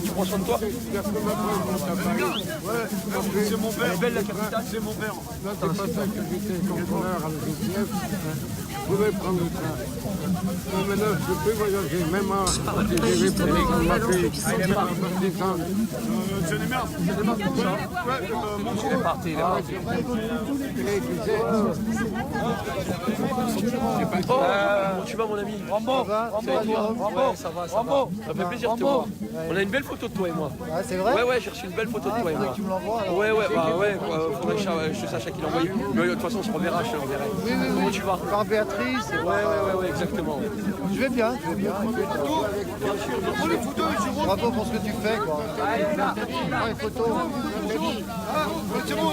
Tu prends soin de toi? C'est mon père. Elle est belle la capitale, c'est mon père. Non, c'est pas ça que j'étais contrôleur à la GTF. Je pouvais prendre le train. Mais maintenant, je peux voyager, même en TGV pour prendre ma fille. C'est des merdes. C'est des merdes comme ça. Ouais, il est parti, il est parti. Comment tu vas, mon ami? Rambo, ça va, ça va. Ça fait plaisir de te voir. On a une belle photo de toi et moi. Ah, c'est vrai? Ouais, j'ai reçu une belle photo de toi et moi. Tu me l'envoies alors? Ouais, faudrait que je sache à qui l'envoyer. Mais de toute façon, on se reverra, je te l'enverrai. Oui. Comment tu vas? Par Béatrice. Ouais, exactement. Je vais bien. Bravo pour ce que tu fais, quoi. Prends une photo. C'est bon.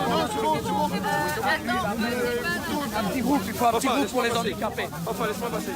Un petit groupe, il faut un petit groupe pour les handicapés. Enfin, laisse-moi passer.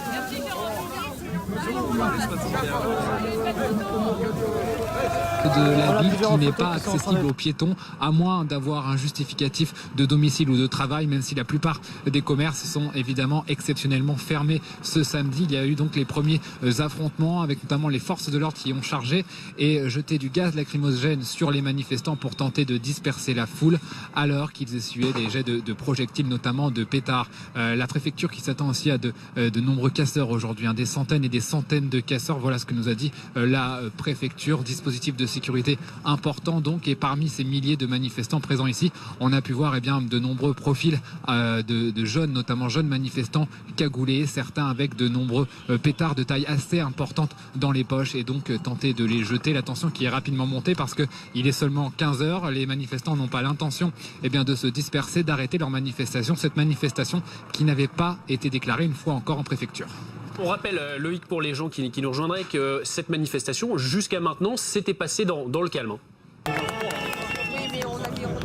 De la ville qui n'est pas accessible aux piétons, à moins d'avoir un justificatif de domicile ou de travail, même si la plupart des commerces sont évidemment exceptionnellement fermés ce samedi. Il y a eu donc les premiers affrontements avec notamment les forces de l'ordre qui ont chargé et jeté du gaz lacrymogène sur les manifestants pour tenter de disperser la foule alors qu'ils essuyaient des jets de projectiles, notamment de pétards. La préfecture qui s'attend aussi à de nombreux casseurs aujourd'hui, des centaines et des centaines de casseurs. Voilà ce que nous a dit la préfecture. Dispositif de sécurité important donc, et parmi ces milliers de manifestants présents ici, on a pu voir de nombreux profils de jeunes, notamment jeunes manifestants cagoulés, certains avec de nombreux pétards de taille assez importante dans les poches et donc tenter de les jeter. La tension qui est rapidement montée parce qu'il est seulement 15h. Les manifestants n'ont pas l'intention de se disperser, d'arrêter leur manifestation. Cette manifestation qui n'avait pas été déclarée une fois encore en préfecture. On rappelle, Loïc, pour les gens qui nous rejoindraient, que cette manifestation, jusqu'à maintenant, s'était passée dans le calme.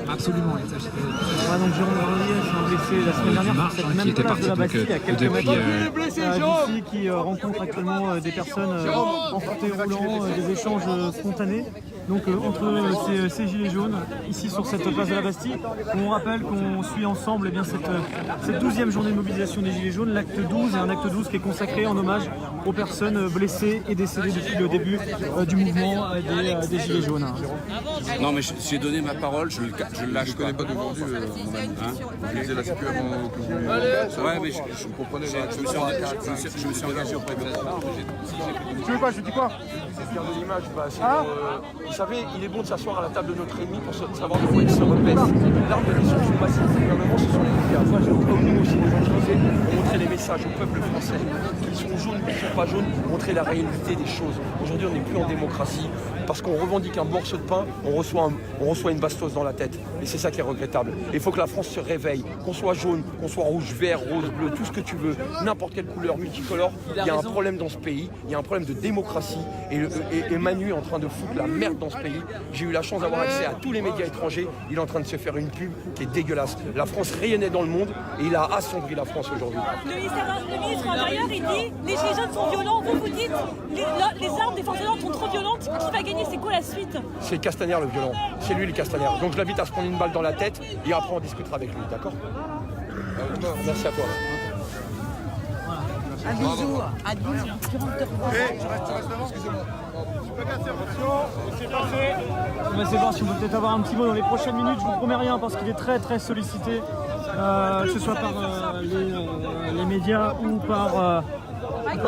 Absolument. Donc Jérôme Varnier, je suis blessé la semaine dernière sur cette même place de la Bastille, il y a quelques mètres d'ici, qui rencontre actuellement des personnes en fauteuil roulant, des échanges spontanés. Donc entre ces gilets jaunes, ici sur cette place de la Bastille, on rappelle qu'on suit ensemble cette 12e journée de mobilisation des gilets jaunes, l'acte 12, et un acte 12 qui est consacré en hommage aux personnes blessées et décédées depuis le début du mouvement des gilets jaunes. Non mais j'ai donné ma parole, je le lâche pas. Je ne connais pas d'aujourd'hui, vous lisez la sécu avant que vous... Ouais, mais je comprenais, je me suis engagé auprès de l'État. Tu veux quoi? Je dis quoi? Regardez l'image, vous savez, il est bon de s'asseoir à la table de notre ennemi pour savoir de quoi il se repaisse. L'arme de destruction massive du gouvernement, ce sont les médias. Moi, j'ai nous aussi des gens qui disaient, montrer les messages au peuple français, qu'ils sont jaunes, qu'ils ne sont pas jaunes, montrer la réalité des choses. Aujourd'hui, on n'est plus en démocratie. Parce qu'on revendique un morceau de pain, on reçoit une bastos dans la tête. Et c'est ça qui est regrettable. Il faut que la France se réveille, qu'on soit jaune, qu'on soit rouge, vert, rose, bleu, tout ce que tu veux, n'importe quelle couleur multicolore. Il y a un problème dans ce pays, il y a un problème de démocratie. Et Manu est en train de foutre la merde dans ce pays. J'ai eu la chance d'avoir accès à tous les médias étrangers. Il est en train de se faire une pub qui est dégueulasse. La France rayonnait dans le monde et il a assombri la France aujourd'hui. Le ministre intérieur, il dit les gilets jaunes sont violents. Vous dites les armes des forces de l'ordre sont trop violentes. Qui va gagner? C'est quoi la suite? C'est Castaner le violent. C'est lui le Castaner. Donc je l'invite à se prendre une balle dans la tête et après on discutera avec lui. D'accord? Merci à toi. Un bisou à 12. Je reste devant, excusez-moi. On va essayer de voir si on peut peut-être avoir un petit mot dans les prochaines minutes. Je vous promets rien parce qu'il est très très sollicité, que ce soit par les médias ou par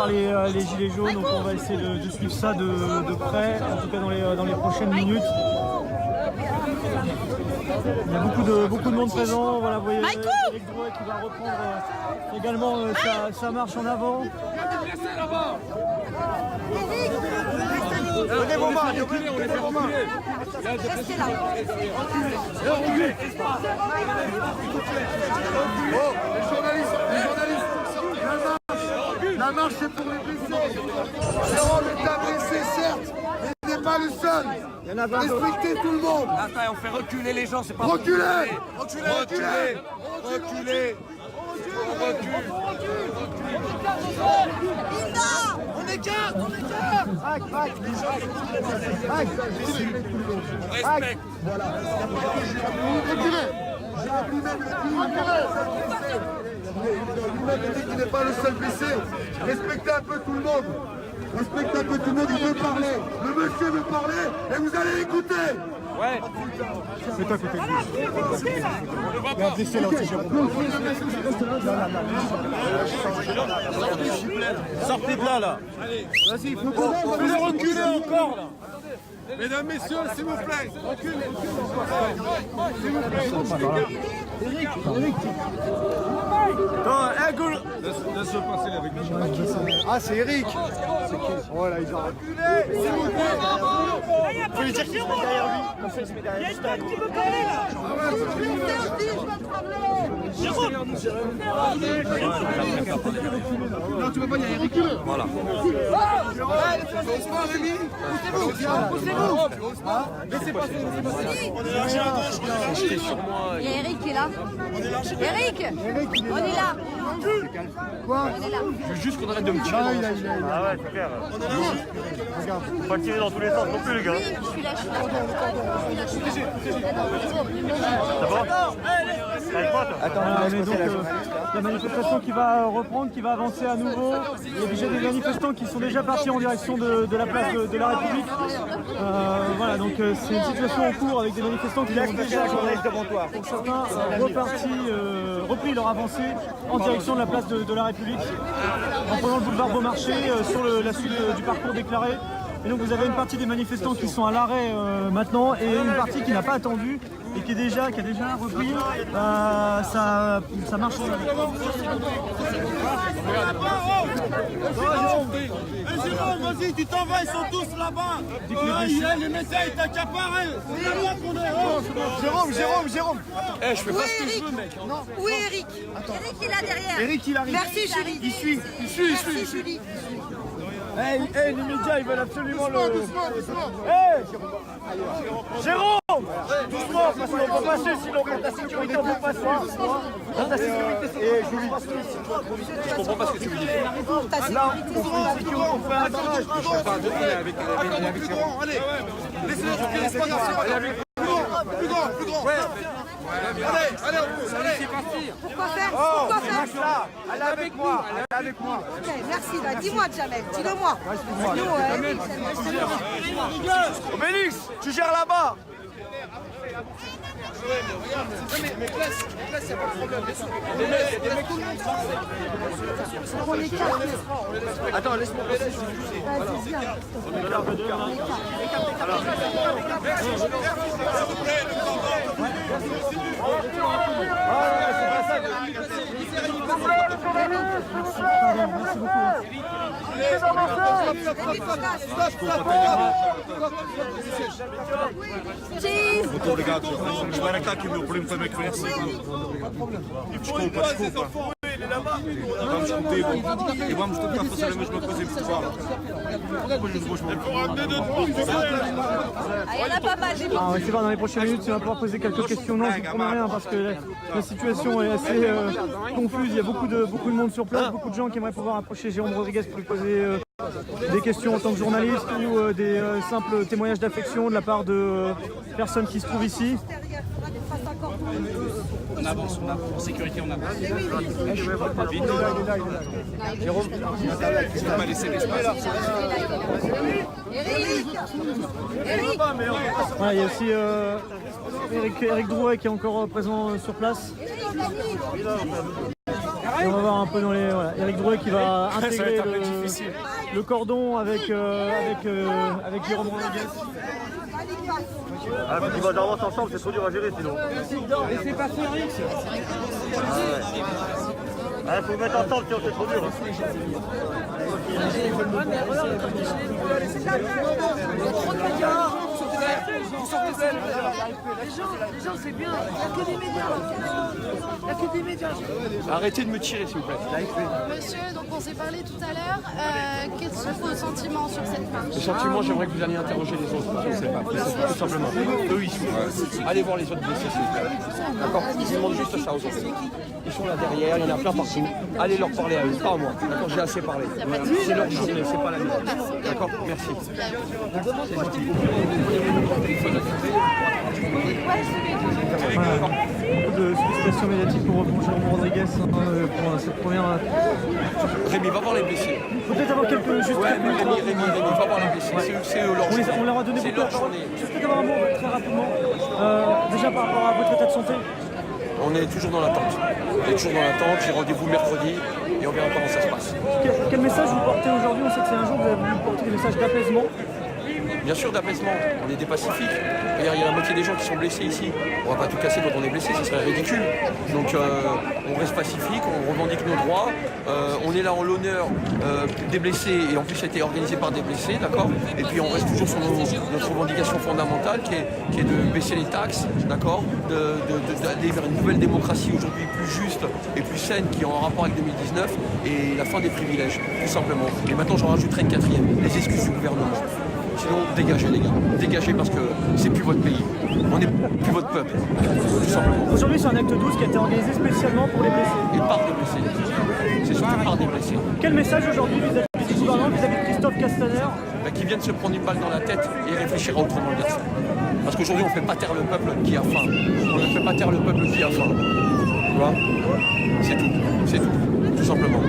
les gilets jaunes. Donc on va essayer de suivre ça de près, en tout cas dans les prochaines minutes. Il y a beaucoup de monde présent. Voilà, vous voyez Éric Drouet qui va reprendre également sa marche en avant. Donnez vos mains, on les fait reculer. Restez là. Oh, les journalistes. La marche c'est pour les blessés. Jérôme est un blessé, certes, mais il n'est pas le seul. Respectez tout le monde. Attends, on fait reculer les gens, c'est pas... Reculez. On est quatre. Respect. Reculez. Il n'est pas le seul blessé. Respectez un peu tout le monde. Respectez un peu tout le monde, il veut parler. Le monsieur veut parler et vous allez l'écouter. Ouais. C'est toi côté gauche. Sortez de là. Vas-y, il faut reculer encore là. Mesdames, messieurs, s'il vous plaît. Reculez. S'il vous plaît. Eric. Laisse-le passer avec nous. Ah, c'est Eric. Voilà, ils ont reculé. S'il vous plaît. Il faut lui dire qu'il se met derrière lui. Comme ça, il se met derrière lui. Il y a une dame qui veut parler là. Jérôme. Non, tu peux pas, il y a Eric. Voilà. Poussez-vous. Laissez passer. Il y a Eric qui est là. Eric, on est là. Quoi? On est là. Je veux juste qu'on arrête de me tirer. Ah ouais, c'est clair. Regarde, faut pas tirer dans tous les sens non plus, les gars. Oui, je suis là. La manifestation qui va reprendre, qui va avancer à nouveau. Il y a déjà des manifestants qui sont déjà partis en direction de la place de la République. Voilà, donc c'est une situation en cours avec des manifestants qui ont déjà, pour certains, repris leur avancée en direction de la place de la République, en prenant le boulevard Beaumarchais sur la suite du parcours déclaré. Et donc vous avez une partie des manifestants qui sont à l'arrêt maintenant et une partie qui n'a pas attendu et qui a déjà repris sa marche. Jérôme, vas-y, tu t'en vas, ils sont tous là-bas. Les médecins, ils t'accaparent. C'est là qu'on est. Jérôme. Eh, je fais pas ce que je veux, mec. Non. Où est Eric? Eric, il est là derrière. Eric, il arrive. Merci, Julie. Il suit. Merci, Julie. Hey, les médias, ils veulent absolument doucement. Hey Jérôme. Doucement, parce qu'on peut passer, sinon quand ta sécurité, on peut passer. Quand ta sécurité, c'est Julie. Je comprends pas ce que tu veux dire. Ta sécurité, c'est On fait un barrage. Je fais pas de avec Jérôme. Allez, laissez-le reculer, c'est pas grave. Plus grand. Allez, c'est parti. Pourquoi faire? Elle est avec moi. Ok, merci. Bah, dis-moi, Jamel. Dis-le-moi. Obélix, tu gères là-bas. Mais classe, il n'y a pas de problème. Attends, laisse-moi passer. Cheese. Obrigado. Espera cá que o meu primo também conhece. Desculpa. Vamos contigo e vamos tentar fazer a mesma coisa em Portugal. Il y en a pas mal. On va essayer dans les prochaines minutes si on va pouvoir poser quelques questions. Non, je ne promets rien parce que la situation est assez confuse. Il y a beaucoup de monde sur place, beaucoup de gens qui aimeraient pouvoir approcher Jérôme Rodriguez pour lui poser des questions en tant que journaliste ou des simples témoignages d'affection de la part de personnes qui se trouvent ici. On avance. En sécurité, on avance. Jérôme, tu vas laisser l'espace. Eric. Voilà, il y a aussi Eric Drouet qui est encore présent sur place. Et on va voir un peu dans les... Voilà, Eric Drouet qui va intégrer le cordon avec Jérôme Rodriguez. Ah, mais tu vas d'avance ensemble, c'est trop dur à gérer sinon. Laissez passer Eric. Ah, faut mettre ensemble sinon c'est trop dur. Les gens, c'est bien. Il n'y a que des médias. Arrêtez de me tirer, s'il vous plaît. Monsieur, donc on s'est parlé tout à l'heure. Quels sont vos sentiments sur cette marche? Le sentiment, j'aimerais que vous alliez interroger les autres. Je ne sais pas. Tout simplement. Eux, ils sont. Allez voir les autres blessés, s'il vous plaît. D'accord? Ils demandent juste ça aux autres. Ils sont là derrière, il y en a plein partout. Allez leur parler à eux, pas à moi. D'accord? J'ai assez parlé. C'est leur journée, c'est pas la mienne. D'accord? Merci. Merci. de sollicitations médiatiques pour Jérôme Rodriguez pour cette première. Rémi, va voir les blessés. Peut-être avoir quelques juste. Ouais, mais Rémi, va voir les blessés. C'est eux leur journée. On leur a donné beaucoup de journée. Juste peut-être avoir un mot très rapidement. Déjà par rapport à votre état de santé. On est toujours dans l'attente. J'ai rendez-vous mercredi et on verra comment ça se passe. Quel message vous portez aujourd'hui? On sait que c'est un jour où vous avez voulu porter des messages d'apaisement. Bien sûr, d'apaisement. On est des pacifiques. Il y a la moitié des gens qui sont blessés ici. On va pas tout casser quand on est blessé, ce serait ridicule. Donc on reste pacifique, on revendique nos droits. On est là en l'honneur des blessés et en plus ça a été organisé par des blessés, d'accord. Et puis on reste toujours sur notre revendication fondamentale qui est de baisser les taxes, d'accord, d'aller vers une nouvelle démocratie aujourd'hui plus juste et plus saine qui est en rapport avec 2019 et la fin des privilèges, tout simplement. Et maintenant j'en rajouterai une quatrième, les excuses du gouvernement. Sinon, dégagez les gars, dégagez parce que c'est plus votre pays, on n'est plus votre peuple, tout simplement. Aujourd'hui c'est un acte 12 qui a été organisé spécialement pour les blessés. Et par des blessés, c'est surtout par des blessés. Quel message aujourd'hui vis-à-vis du gouvernement, vis-à-vis de Christophe Castaner? Qui viennent se prendre une balle dans la tête et réfléchira autrement le garçon. Parce qu'aujourd'hui on ne fait pas taire le peuple qui a faim, on ne fait pas taire le peuple qui a faim. Tu vois? C'est tout simplement.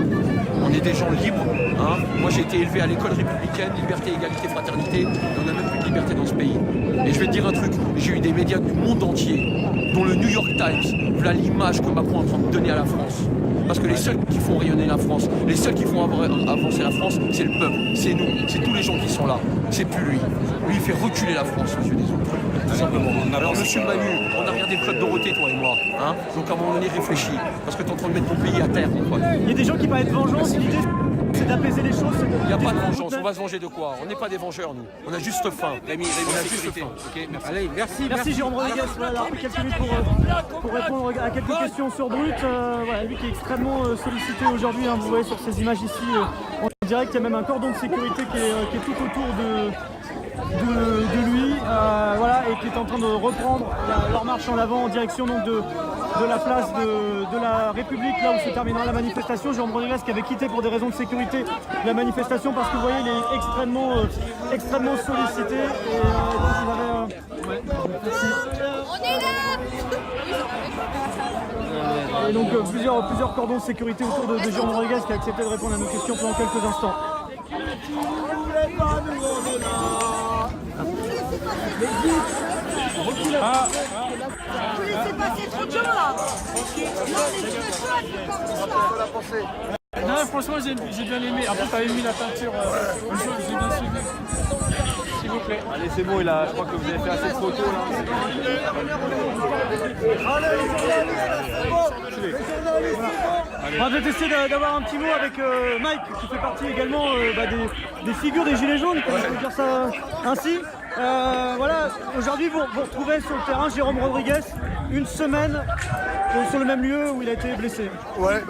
On est des gens libres. Hein. Moi j'ai été élevé à l'école républicaine, liberté, égalité, fraternité. Et on n'a même plus de liberté dans ce pays. Et je vais te dire un truc, j'ai eu des médias du monde entier, dont le New York Times, voilà l'image que Macron est en train de donner à la France. Parce que les seuls qui font rayonner la France, les seuls qui font avancer la France, c'est le peuple, c'est nous, c'est tous les gens qui sont là. C'est plus lui. Lui il fait reculer la France aux yeux des autres. Tout simplement. Alors monsieur Manu, on a regardé le Club Dorothée toi et moi. Hein, donc à un moment donné réfléchis. Parce que tu es en train de mettre ton pays à terre mon pote. Il y a des gens qui parlent de vengeance, l'idée c'est d'apaiser les choses. Il n'y a pas de vengeance, on va se venger de quoi? On n'est pas des vengeurs nous, on a juste faim. Rémi, on a juste faim. Okay, merci. Allez, merci Jérôme Rodriguez. Voilà, quelques minutes pour répondre à quelques questions sur Brut. Voilà, lui qui est extrêmement sollicité aujourd'hui, hein, vous voyez sur ces images ici, on dirait qu'il y a même un cordon de sécurité qui est tout autour de lui, voilà, et qui est en train de reprendre leur marche en avant en direction donc de la place de la République, là où se terminera la manifestation. Jérôme Rodriguez qui avait quitté pour des raisons de sécurité la manifestation parce que vous voyez il est extrêmement sollicité et donc il avait merci. On est là. Et donc plusieurs cordons de sécurité autour de Jérôme Rodriguez qui a accepté de répondre à nos questions pendant quelques instants. Vous laissez passer trop de gens là. Non, mais je me là. Non, franchement, j'ai bien aimé. Après, t'avais mis la peinture j'ai bien suivi. S'il vous plaît. Allez, c'est bon, je crois que vous avez fait assez de photos là. On va peut-être essayer d'avoir un petit mot avec Mike, qui fait partie également des figures des Gilets jaunes, on peut dire ça ainsi. Voilà, aujourd'hui vous retrouvez sur le terrain Jérôme Rodriguez, une semaine sur le même lieu où il a été blessé. Ouais,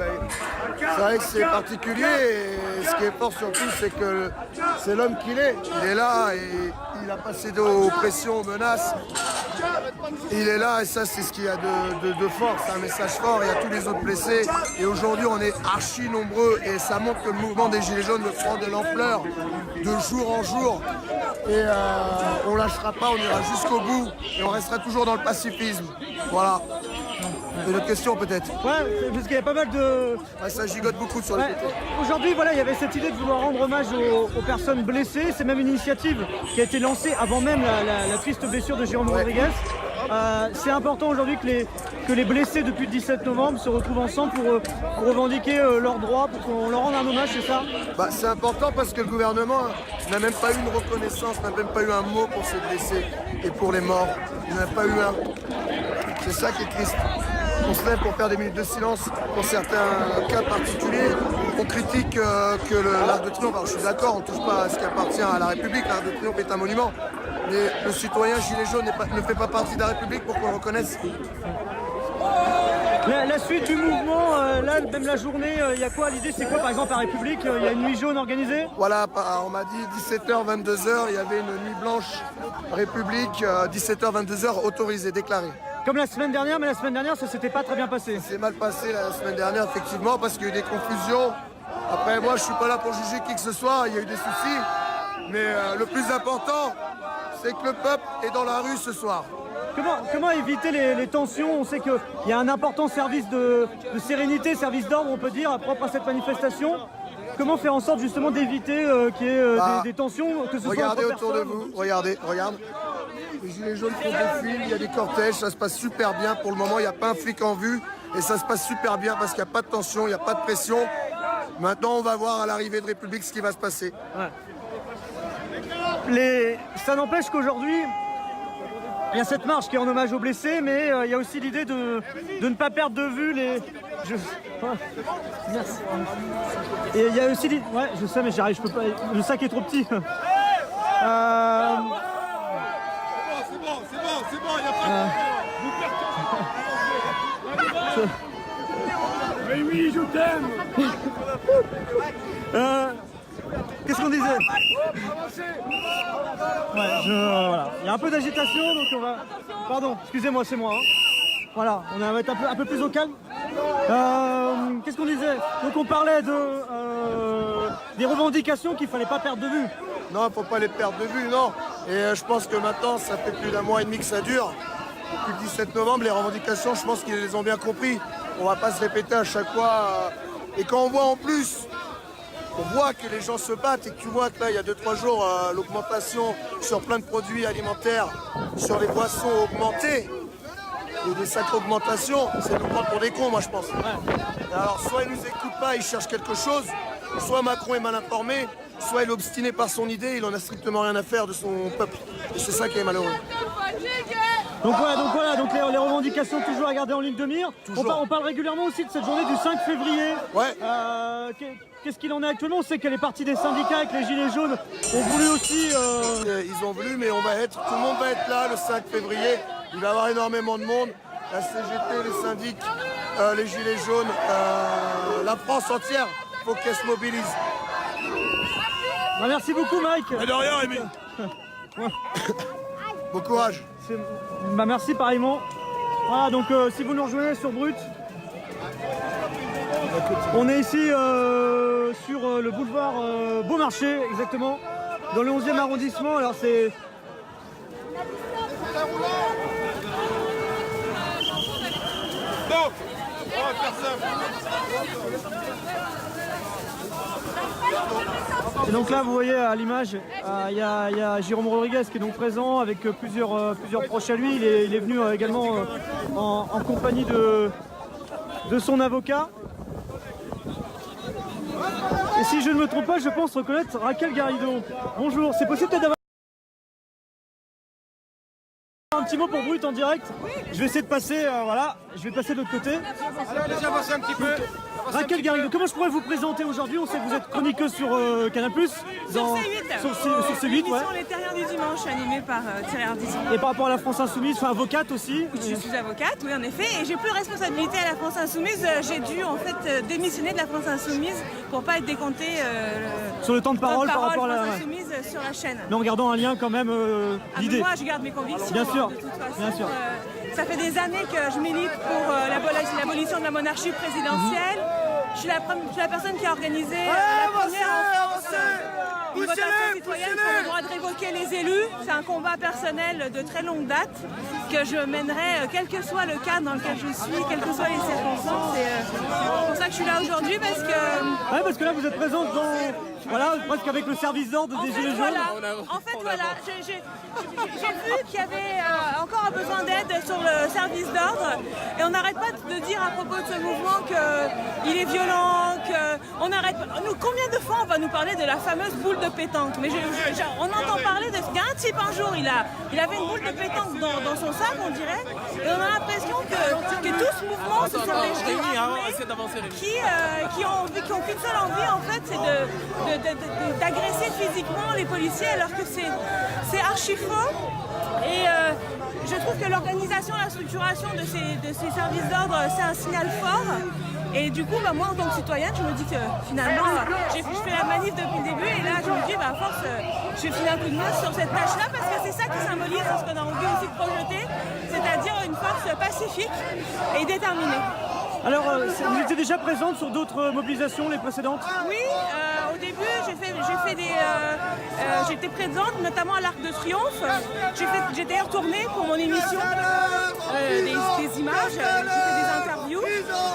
c'est vrai que c'est particulier et ce qui est fort surtout c'est que c'est l'homme qu'il est. Il est là et il a passé aux pressions, aux menaces. Il est là et ça c'est ce qu'il y a de fort, c'est un message fort, il y a tous les autres blessés et aujourd'hui on est archi nombreux et ça montre que le mouvement des Gilets jaunes prend de l'ampleur de jour en jour et on lâchera pas, on ira jusqu'au bout et on restera toujours dans le pacifisme. Voilà. Une autre question peut-être? Ouais, parce qu'il y a pas mal de... Ouais, ça gigote beaucoup sur le côté. Aujourd'hui, voilà, il y avait cette idée de vouloir rendre hommage aux personnes blessées. C'est même une initiative qui a été lancée avant même la triste blessure de Jérôme Rodriguez. C'est important aujourd'hui que les blessés depuis le 17 novembre se retrouvent ensemble pour revendiquer leurs droits, pour qu'on leur rende un hommage, c'est ça? C'est important parce que le gouvernement n'a même pas eu une reconnaissance, n'a même pas eu un mot pour ces blessés et pour les morts. Il n'a pas eu un... C'est ça qui est triste. On se lève pour faire des minutes de silence pour certains cas particuliers. On critique que l'Arc de Triomphe, alors je suis d'accord, on ne touche pas à ce qui appartient à la République, l'Arc de Triomphe est un monument. Mais le citoyen gilet jaune ne fait pas partie de la République pour qu'on le reconnaisse. La suite du mouvement, là, même la journée, il y a quoi? L'idée, c'est quoi, par exemple, à République? Il y a une nuit jaune organisée? Voilà, on m'a dit 17h, 22h, il y avait une nuit blanche République, 17h, 22h, autorisée, déclarée. Comme la semaine dernière, mais la semaine dernière, ça s'était pas très bien passé. C'est mal passé la semaine dernière, effectivement, parce qu'il y a eu des confusions. Après, moi, je suis pas là pour juger qui que ce soit, il y a eu des soucis. Mais le plus important, c'est que le peuple est dans la rue ce soir. comment éviter les tensions? On sait qu'il y a un important service de sérénité, service d'ordre, on peut dire, propre à cette manifestation. Comment faire en sorte justement d'éviter qu'il y ait des tensions, que ce soit regardez entre autour de personnes? vous, regarde. Les gilets jaunes font des fils, il y a des cortèges, ça se passe super bien. Pour le moment, il n'y a pas un flic en vue et ça se passe super bien parce qu'il n'y a pas de tension, il n'y a pas de pression. Maintenant, on va voir à l'arrivée de République ce qui va se passer. Ouais. Ça n'empêche qu'aujourd'hui, il y a cette marche qui est en hommage aux blessés, mais il y a aussi l'idée de ne pas perdre de vue les... Merci. Et il y a aussi l'idée... Ouais, je sais, mais j'arrive, je peux pas... Le sac est trop petit. C'est bon, il n'y a pas de... Mais oui, je t'aime. Qu'est-ce qu'on disait? Ouais, voilà. Il y a un peu d'agitation, donc on va... Pardon, excusez-moi, c'est moi. Hein. Voilà, on va être un peu plus au calme. Qu'est-ce qu'on disait? Donc on parlait des revendications qu'il ne fallait pas perdre de vue. Non, il ne faut pas les perdre de vue, non. Et je pense que maintenant, ça fait plus d'1 mois et demi que ça dure. Depuis le 17 novembre, les revendications, je pense qu'ils les ont bien compris. On ne va pas se répéter à chaque fois. Et quand on voit en plus, on voit que les gens se battent et que tu vois que là, il y a 2-3 jours, l'augmentation sur plein de produits alimentaires, sur les boissons augmentées, et des sacres augmentations, c'est nous prendre pour des cons, moi je pense. Alors soit ils nous écoutent pas, ils cherchent quelque chose, soit Macron est mal informé, soit il est obstiné par son idée, il en a strictement rien à faire de son peuple. Et c'est ça qui est malheureux. Donc voilà, les revendications toujours à garder en ligne de mire. On parle régulièrement aussi de cette journée du 5 février. Ouais. Qu'est-ce qu'il en est actuellement? On sait que les partis des syndicats avec les Gilets jaunes ont voulu aussi... Ils ont voulu, mais tout le monde va être là le 5 février. Il va y avoir énormément de monde. La CGT, les syndics, les Gilets jaunes, la France entière, il faut qu'elle se mobilise. Bah, merci beaucoup Mike. Et de rien Rémi. Bon courage. Bah, merci pareillement. Voilà, donc si vous nous rejoignez sur Brut, on est ici sur le boulevard Beaumarchais, exactement, dans le 11e arrondissement. Alors c'est... Et donc là vous voyez à l'image, il y a Jérôme Rodriguez qui est donc présent avec plusieurs proches à lui. Il est venu également en compagnie de son avocat. Et si je ne me trompe pas, je pense reconnaître Raquel Garrido. Bonjour, c'est possible peut-être d'avoir un petit mot pour Brut en direct? Je vais essayer de passer, voilà, je vais passer de l'autre côté. Déjà avancer un petit peu. Raquel Garrido, comment je pourrais vous présenter aujourd'hui? On sait que vous êtes chroniqueuse sur Canal+. Sur C8. Sur C8, l'émission ouais. Les Terriens du Dimanche, animée par Thierry Ardisson. Et par rapport à la France Insoumise, enfin avocate aussi? Je suis avocate, oui en effet, et j'ai plus de responsabilité à la France Insoumise. J'ai dû en fait démissionner de la France Insoumise pour pas être décomptée sur le temps de parole par rapport à la France Insoumise sur la chaîne. Mais en gardant un lien quand même d'idée. Moi je garde mes convictions. Bien sûr, de toute façon, bien sûr. Ça fait des années que je milite pour l'abolition de la monarchie présidentielle. Je suis la personne qui a organisé la première en France une votation citoyenne pour le droit de révoquer les élus. C'est un combat personnel de très longue date que je mènerai quel que soit le cadre dans lequel je suis, quelles que soient les circonstances. C'est pour ça que je suis là aujourd'hui parce que... Ouais, parce que là vous êtes présente dans... Voilà, presque avec le service d'ordre des Gilets jaunes. En fait, voilà, j'ai vu qu'il y avait encore un besoin d'aide sur le service d'ordre et on n'arrête pas de dire à propos de ce mouvement qu'il est violent, qu'on n'arrête pas. Combien de fois on va nous parler de la fameuse boule de pétanque? Mais on entend parler de... Il y a un type un jour, il avait une boule de pétanque dans son sac, on dirait, et on a l'impression que tout ce mouvement, ce sont des gens armés qui ont qu'une seule envie, en fait, c'est d'agresser physiquement les policiers alors que c'est archi faux. Et je trouve que l'organisation, la structuration de ces services d'ordre, c'est un signal fort. Et du coup, moi en tant que citoyenne, je me dis que finalement, je fais la manif depuis le début et là je me dis, à force, je vais filer un coup de main sur cette tâche-là parce que c'est ça qui symbolise ce qu'on a envie aussi de projeter, c'est-à-dire une force pacifique et déterminée. Alors, vous étiez déjà présente sur d'autres mobilisations, les précédentes? Oui, au début, j'ai fait J'étais présente notamment à l'Arc de Triomphe. J'ai d'ailleurs tourné pour mon émission des images, j'ai fait des interviews.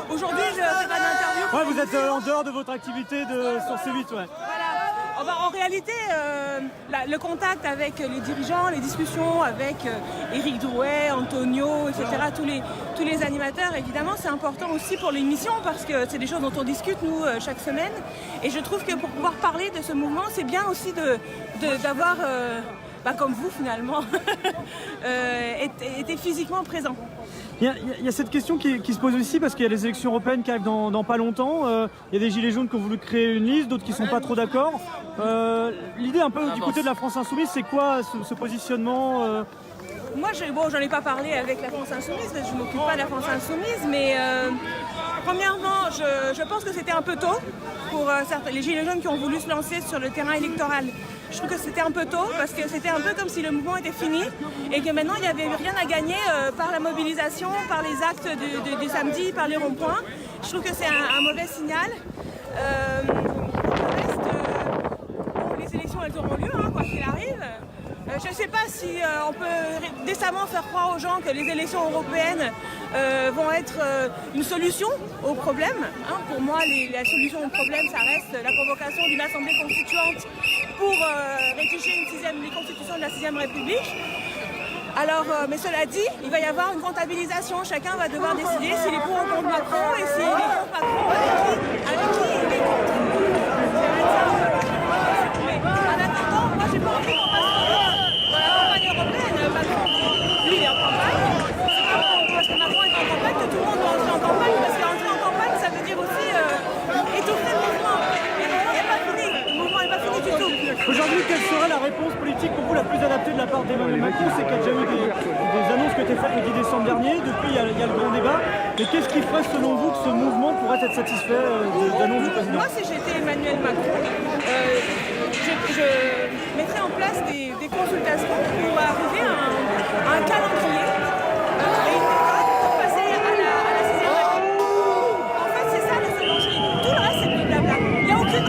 Aujourd'hui, je fais pas d'interview. Ouais, vous êtes en dehors de votre activité sur C8, ouais. Voilà. En réalité, le contact avec les dirigeants, les discussions avec Éric Drouet, Antonio, etc., tous les animateurs, évidemment, c'est important aussi pour l'émission parce que c'est des choses dont on discute, nous, chaque semaine. Et je trouve que pour pouvoir parler de ce mouvement, c'est bien aussi d'avoir, comme vous finalement, été physiquement présent. Il y a cette question qui se pose aussi parce qu'il y a les élections européennes qui arrivent dans pas longtemps. Il y a des gilets jaunes qui ont voulu créer une liste, d'autres qui ne sont pas trop d'accord. L'idée un peu du côté de la France Insoumise, c'est quoi ce positionnement Moi, j'en ai pas parlé avec la France Insoumise, parce que je ne m'occupe pas de la France Insoumise, mais premièrement, je pense que c'était un peu tôt pour les gilets jaunes qui ont voulu se lancer sur le terrain électoral. Je trouve que c'était un peu tôt parce que c'était un peu comme si le mouvement était fini et que maintenant il n'y avait rien à gagner par la mobilisation, par les actes du samedi, par les ronds-points. Je trouve que c'est un mauvais signal. Le reste, les élections elles auront lieu, quoi qu'il arrive. Je ne sais pas si on peut décemment faire croire aux gens que les élections européennes vont être une solution au problème. Pour moi, la solution au problème, ça reste la convocation d'une assemblée constituante pour rédiger les constitutions de la 6e République. Alors, mais cela dit, il va y avoir une comptabilisation. Chacun va devoir décider s'il est pour ou contre Macron et s'il est contre Macron, avec qui il est contre. Mais en attendant, moi, j'ai pas envie qu'on passe dans la campagne européenne. Macron, lui, il est en campagne. C'est pas parce que Macron est en campagne que tout le monde doit entrer en campagne. Parce qu'entrer en campagne, ça veut dire aussi étouffer le mouvement. Et le mouvement n'est pas fini. Le mouvement n'est pas fini du tout. Aujourd'hui, quelle serait la réponse politique pour vous la plus adaptée de la part d'Emmanuel Macron? C'est qu'il y a déjà eu des annonces qui ont été faites le 10 décembre dernier. Depuis, il y a le grand débat. Mais qu'est-ce qui ferait, selon vous, que ce mouvement pourrait être satisfait d'annonces du président? Moi, si j'étais Emmanuel Macron, je mettrais en place des consultations pour arriver à un calendrier et une méthode pour passer à la 6e République. En fait, c'est ça le seul enjeu. Tout le reste, c'est du blabla. Il n'y a aucune...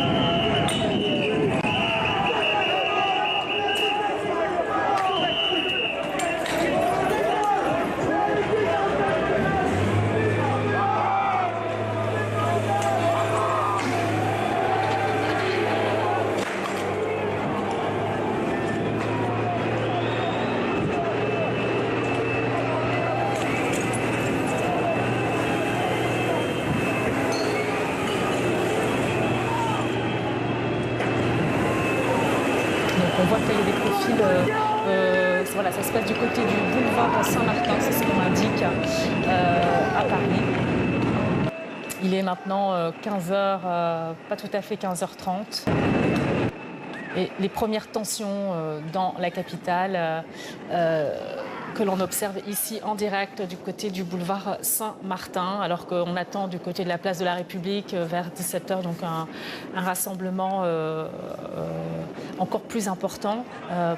On voit qu'il y a des profils, voilà, ça se passe du côté du boulevard Saint-Martin, c'est ce qu'on indique à Paris. Il est maintenant 15h, pas tout à fait 15h30. Et les premières tensions dans la capitale que l'on observe ici en direct du côté du boulevard Saint-Martin, alors qu'on attend du côté de la place de la République vers 17h, donc un rassemblement encore plus important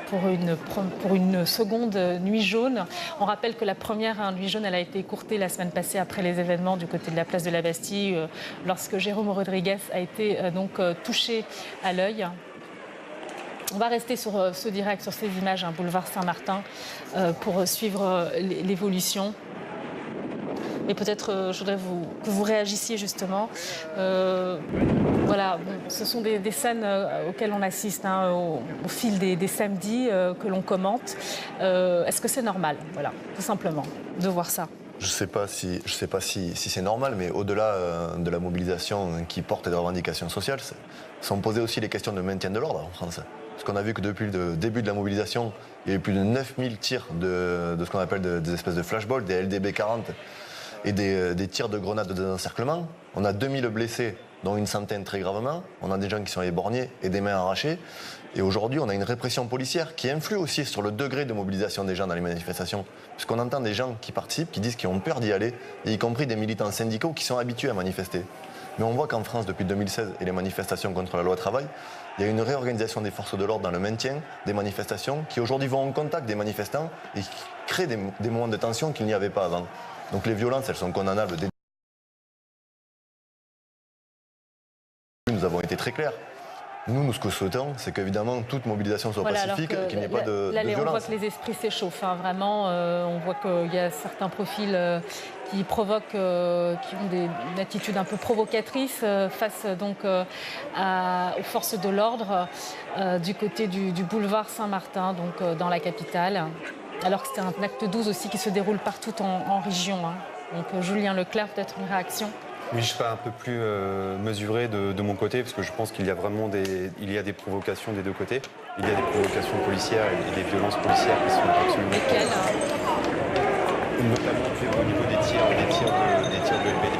pour une seconde nuit jaune. On rappelle que la première nuit jaune, elle a été écourtée la semaine passée après les événements du côté de la place de la Bastille, lorsque Jérôme Rodriguez a été touché à l'œil. On va rester sur ce direct, sur ces images, boulevard Saint-Martin, pour suivre l'évolution. Et peut-être, je voudrais que vous réagissiez justement. Voilà, ce sont des scènes auxquelles on assiste au fil des samedis que l'on commente. Est-ce que c'est normal, voilà, tout simplement, de voir ça? Je ne sais pas si c'est normal, mais au-delà de la mobilisation qui porte des revendications sociales, sont posées aussi les questions de maintien de l'ordre en France. Parce qu'on a vu que depuis le début de la mobilisation, il y a eu plus de 9000 tirs de ce qu'on appelle des espèces de flashballs, des LDB 40 et des tirs de grenades de désencerclement. On a 2000 blessés, dont une centaine très gravement. On a des gens qui sont éborgnés et des mains arrachées. Et aujourd'hui, on a une répression policière qui influe aussi sur le degré de mobilisation des gens dans les manifestations. Puisqu'on entend des gens qui participent, qui disent qu'ils ont peur d'y aller, et y compris des militants syndicaux qui sont habitués à manifester. Mais on voit qu'en France, depuis 2016 et les manifestations contre la loi travail, il y a une réorganisation des forces de l'ordre dans le maintien des manifestations qui aujourd'hui vont en contact des manifestants et qui créent des moments de tension qu'il n'y avait pas avant. Donc les violences, elles sont condamnables. Nous avons été très clairs. Nous, ce que nous souhaitons, c'est qu'évidemment, toute mobilisation soit pacifique, qu'il n'y ait pas de violence. On voit que les esprits s'échauffent, hein, vraiment. On voit qu'il y a certains profils qui provoquent, qui ont une attitude un peu provocatrice face donc aux forces de l'ordre du côté du boulevard Saint-Martin, donc dans la capitale. Alors que c'est un acte 12 aussi qui se déroule partout en région. Hein. Donc Julien Leclerc, peut-être une réaction? Oui, je serai un peu plus mesuré de mon côté, parce que je pense qu'il y a vraiment des provocations des deux côtés. Il y a des provocations policières et des violences policières qui sont absolument... Lesquelles? Notamment au niveau des tirs de LBD.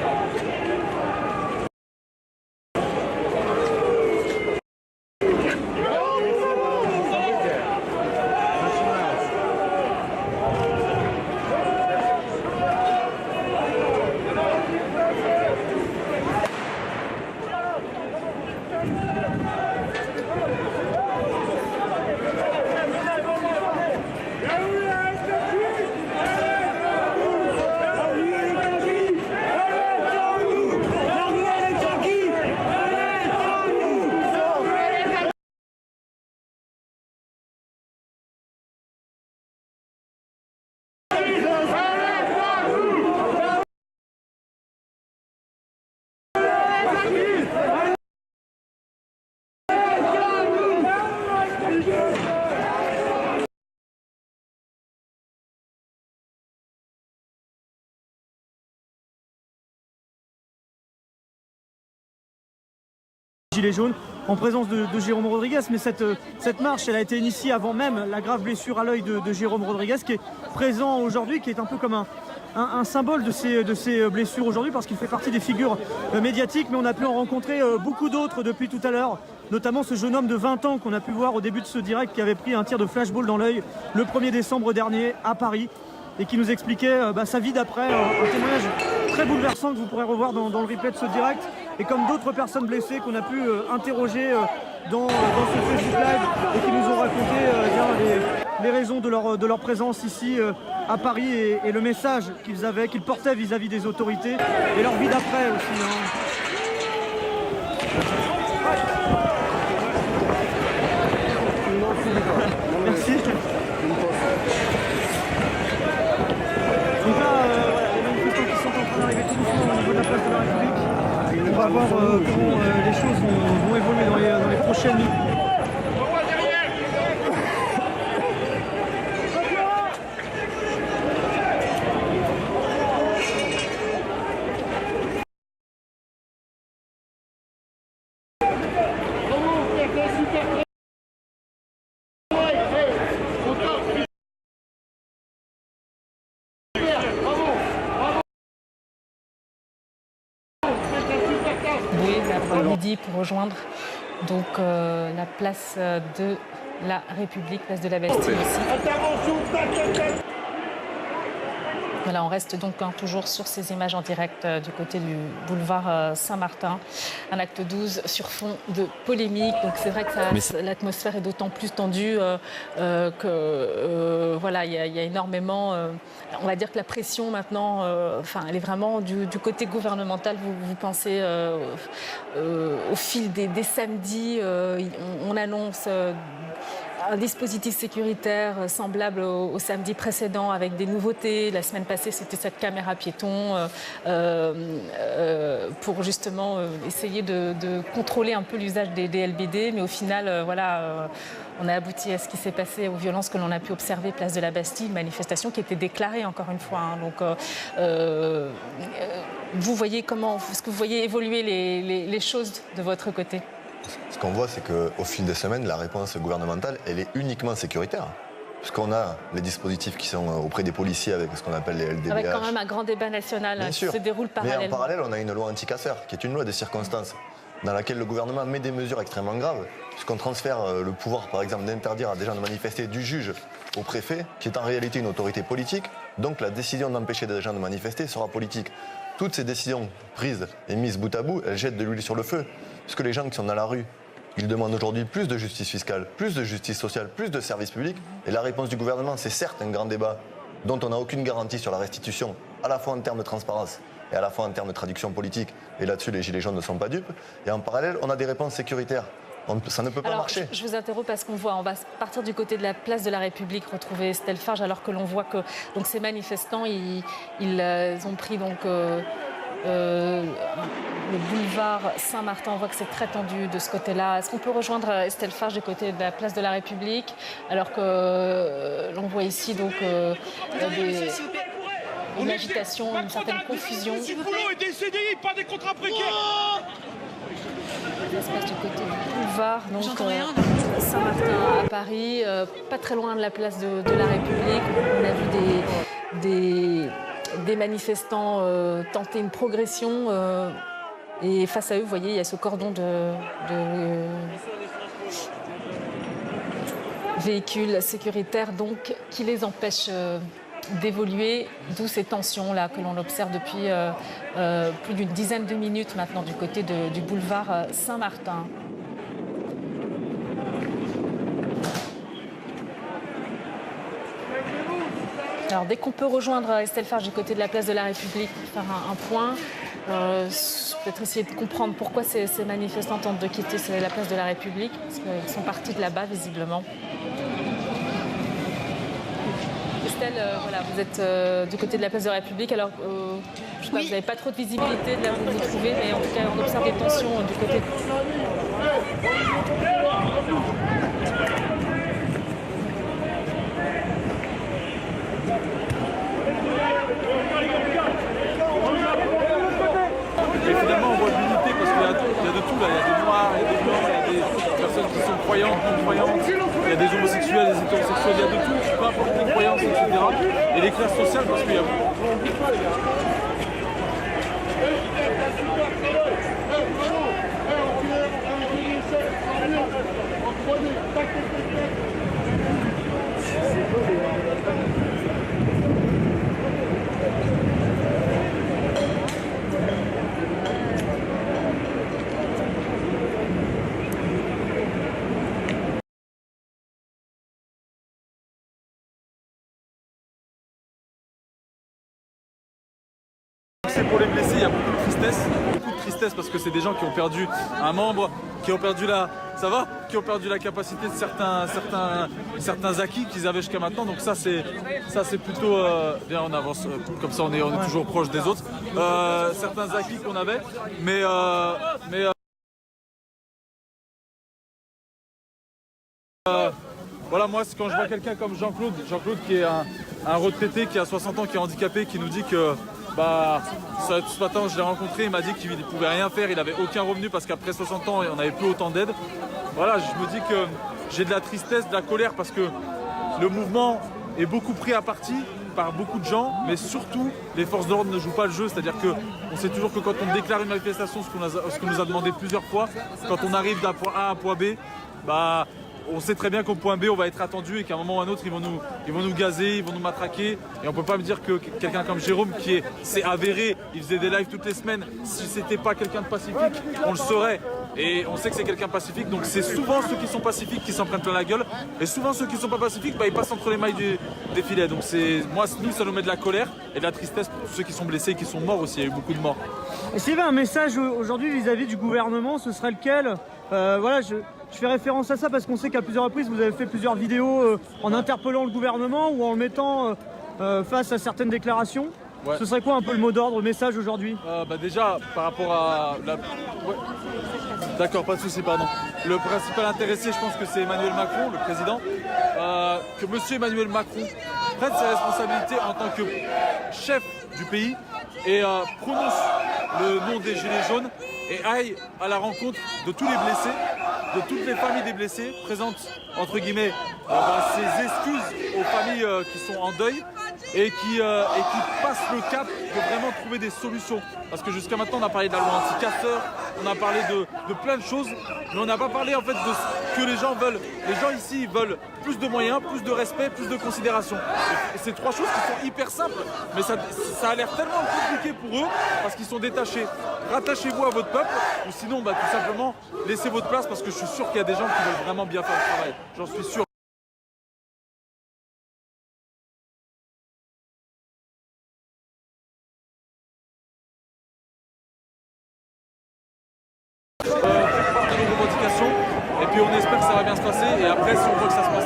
Gilets jaunes en présence de Jérôme Rodriguez, mais cette marche elle a été initiée avant même la grave blessure à l'œil de Jérôme Rodriguez qui est présent aujourd'hui, qui est un peu comme un symbole de ces blessures aujourd'hui parce qu'il fait partie des figures médiatiques, mais on a pu en rencontrer beaucoup d'autres depuis tout à l'heure, notamment ce jeune homme de 20 ans qu'on a pu voir au début de ce direct qui avait pris un tir de flashball dans l'œil le 1er décembre dernier à Paris et qui nous expliquait sa vie d'après, un témoignage très bouleversant que vous pourrez revoir dans le replay de ce direct, et comme d'autres personnes blessées qu'on a pu interroger dans ce Facebook Live et qui nous ont raconté les raisons de leur présence ici à Paris et le message qu'ils portaient vis-à-vis des autorités et leur vie d'après aussi. Hein. Merci. Donc là, voilà, les manifestants qui sont en train d'arriver tout doucement au niveau de la place de la République. On va voir comment les choses vont évoluer dans les prochaines minutes. Midi pour rejoindre donc la place de la République, place de la Bastille ici. Voilà, on reste donc toujours sur ces images en direct du côté du boulevard Saint-Martin. Un acte 12 sur fond de polémique. Donc c'est vrai que l'atmosphère est d'autant plus tendue que voilà, il y a énormément. On va dire que la pression maintenant, elle est vraiment du côté gouvernemental. Vous pensez au fil des samedis, on annonce un dispositif sécuritaire semblable au samedi précédent avec des nouveautés. La semaine passée, c'était cette caméra piéton pour justement essayer de contrôler un peu l'usage des LBD. Mais au final, voilà, on a abouti à ce qui s'est passé, aux violences que l'on a pu observer place de la Bastille, une manifestation qui était déclarée encore une fois. Hein. Donc, vous voyez est-ce que vous voyez évoluer les choses de votre côté? Ce qu'on voit, c'est qu'au fil des semaines, la réponse gouvernementale, elle est uniquement sécuritaire. Puisqu'on a les dispositifs qui sont auprès des policiers avec ce qu'on appelle les LDBH. Avec quand même un grand débat national qui se déroule parallèlement. Mais en parallèle, on a une loi anti-casseurs, qui est une loi des circonstances, dans laquelle le gouvernement met des mesures extrêmement graves, puisqu'on transfère le pouvoir, par exemple, d'interdire à des gens de manifester du juge au préfet, qui est en réalité une autorité politique. Donc la décision d'empêcher des gens de manifester sera politique. Toutes ces décisions prises et mises bout à bout, elles jettent de l'huile sur le feu. Puisque les gens qui sont dans la rue, ils demandent aujourd'hui plus de justice fiscale, plus de justice sociale, plus de services publics. Et la réponse du gouvernement, c'est certes un grand débat dont on n'a aucune garantie sur la restitution, à la fois en termes de transparence et à la fois en termes de traduction politique. Et là-dessus, les Gilets jaunes ne sont pas dupes. Et en parallèle, on a des réponses sécuritaires. Ça ne peut pas marcher. Je vous interromps parce qu'on va partir du côté de la place de la République, retrouver Estelle Farge, alors que l'on voit que donc, ces manifestants, ils ont pris donc, le boulevard Saint-Martin. On voit que c'est très tendu de ce côté-là. Est-ce qu'on peut rejoindre Estelle Farge du côté de la place de la République, alors que l'on voit ici donc une agitation, une certaine confusion. Du boulot et des CDI, pas des contrats précaires. Ça se passe du côté du boulevard, donc Saint-Martin à Paris, pas très loin de la place de la République. On a vu des manifestants tenter une progression et face à eux, vous voyez, il y a ce cordon de véhicules sécuritaires donc, qui les empêche d'évoluer, d'où ces tensions-là que l'on observe depuis plus d'une dizaine de minutes maintenant du côté du boulevard Saint-Martin. Alors dès qu'on peut rejoindre Estelle Farge du côté de la place de la République pour faire un point, peut-être essayer de comprendre pourquoi ces manifestants tentent de quitter la place de la République, parce qu'ils sont partis de là-bas visiblement. Estelle, voilà, vous êtes du côté de la place de la République, alors je sais pas, vous n'avez pas trop de visibilité de là où vous vous trouvez, mais en tout cas on observe des tensions du côté. Et finalement, on voit de l'unité parce qu'il y a de tout là. Il y a des noirs, il y a des blancs, il y a des personnes qui sont croyantes, non croyantes. Il y a des homosexuels, des hétérosexuels, il y a de tout. Peu importe les croyances, etc. Et les classes sociales parce qu'il y a. Pour les blessés, il y a beaucoup de tristesse parce que c'est des gens qui ont perdu un membre, qui ont perdu qui ont perdu la capacité de certains acquis qu'ils avaient jusqu'à maintenant. Donc ça c'est plutôt bien, on avance comme ça, on est toujours proche des autres. Certains acquis qu'on avait, mais voilà, moi quand je vois quelqu'un comme Jean-Claude qui est un retraité qui a 60 ans, qui est handicapé, qui nous dit que ce matin je l'ai rencontré, il m'a dit qu'il ne pouvait rien faire, il n'avait aucun revenu parce qu'après 60 ans on n'avait plus autant d'aide. Voilà, je me dis que j'ai de la tristesse, de la colère parce que le mouvement est beaucoup pris à partie par beaucoup de gens, mais surtout les forces de l'ordre ne jouent pas le jeu, c'est-à-dire qu'on sait toujours que quand on déclare une manifestation, ce qu'on nous a demandé plusieurs fois, quand on arrive d'un point A à un point B, on sait très bien qu'au point B on va être attendu et qu'à un moment ou à un autre ils vont nous gazer, ils vont nous matraquer, et on peut pas me dire que quelqu'un comme Jérôme c'est avéré, il faisait des lives toutes les semaines, si c'était pas quelqu'un de pacifique on le saurait, et on sait que c'est quelqu'un de pacifique, donc c'est souvent ceux qui sont pacifiques qui s'en prennent plein la gueule, et souvent ceux qui sont pas pacifiques ils passent entre les mailles des filets, donc nous ça nous met de la colère et de la tristesse pour tous ceux qui sont blessés et qui sont morts aussi, il y a eu beaucoup de morts. Et s'il y avait un message aujourd'hui vis-à-vis du gouvernement, ce serait lequel? Voilà, je fais référence à ça parce qu'on sait qu'à plusieurs reprises vous avez fait plusieurs vidéos en interpellant le gouvernement ou en le mettant face à certaines déclarations. Ouais. Ce serait quoi un peu le mot d'ordre, le message aujourd'hui? Déjà, par rapport à Ouais. D'accord, pas de souci, pardon. Le principal intéressé, je pense que c'est Emmanuel Macron, le président. Que monsieur Emmanuel Macron prenne ses responsabilités en tant que chef du pays et prononce le nom des Gilets jaunes et aille à la rencontre de tous les blessés, de toutes les familles des blessés, présente entre guillemets ses excuses aux familles qui sont en deuil et qui passent le cap de vraiment trouver des solutions. Parce que jusqu'à maintenant on a parlé de la loi anti-casseurs, on a parlé de plein de choses, mais on n'a pas parlé en fait de ce que les gens veulent. Les gens ici ils veulent plus de moyens, plus de respect, plus de considération. Et c'est trois choses qui sont hyper simples, mais ça a l'air tellement compliqué pour eux parce qu'ils sont détachés. Rattachez-vous à votre peuple, ou sinon tout simplement laissez votre place, parce que je suis sûr qu'il y a des gens qui veulent vraiment bien faire le travail. J'en suis sûr. et après, si on voit que ça se passe.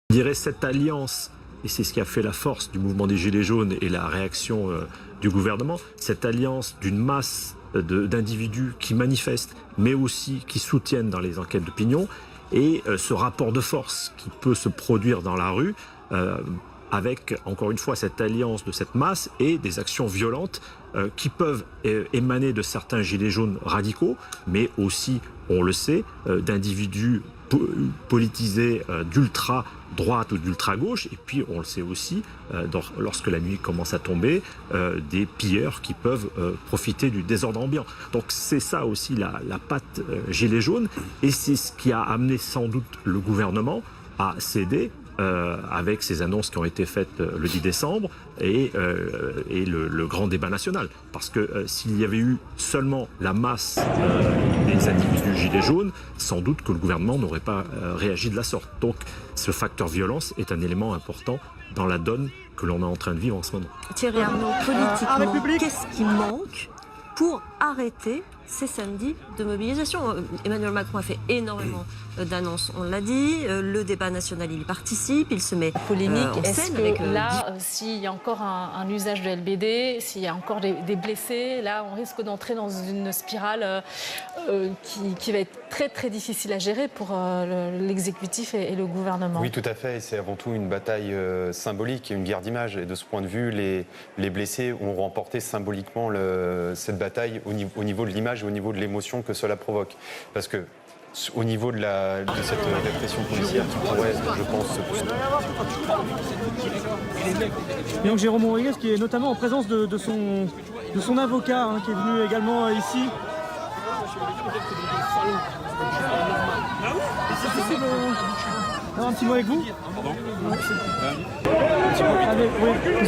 Je dirais cette alliance, et c'est ce qui a fait la force du mouvement des Gilets jaunes et la réaction du gouvernement, cette alliance d'une masse d'individus qui manifestent, mais aussi qui soutiennent dans les enquêtes d'opinion, et ce rapport de force qui peut se produire dans la rue, avec, encore une fois, cette alliance de cette masse et des actions violentes qui peuvent émaner de certains Gilets jaunes radicaux, mais aussi, on le sait, d'individus politisés d'ultra-droite ou d'ultra-gauche, et puis on le sait aussi, lorsque la nuit commence à tomber, des pilleurs qui peuvent profiter du désordre ambiant. Donc c'est ça aussi la patte gilet jaune, et c'est ce qui a amené sans doute le gouvernement à céder avec ces annonces qui ont été faites le 10 décembre et le grand débat national. Parce que s'il y avait eu seulement la masse des individus gilets jaunes, sans doute que le gouvernement n'aurait pas réagi de la sorte. Donc ce facteur violence est un élément important dans la donne que l'on est en train de vivre en ce moment. Thierry Arnaud, politiquement, qu'est-ce qui manque pour arrêter ces samedis de mobilisation? Emmanuel Macron a fait énormément d'annonces, on l'a dit. Le débat national, il y participe, il se met polémique. en Est-ce scène. que Avec, là, s'il y a encore un usage de LBD, s'il y a encore des blessés, là, on risque d'entrer dans une spirale qui va être très, très difficile à gérer pour l'exécutif et le gouvernement. Oui, tout à fait. C'est avant tout une bataille symbolique et une guerre d'image. Et de ce point de vue, les blessés ont remporté symboliquement cette bataille au niveau de l'image et au niveau de l'émotion que cela provoque. Parce que au niveau de cette répression policière qui pourrait, je pense, Et donc Jérôme Rodriguez qui est notamment en présence de son avocat qui est venu également ici. Un petit mot avec vous. Vous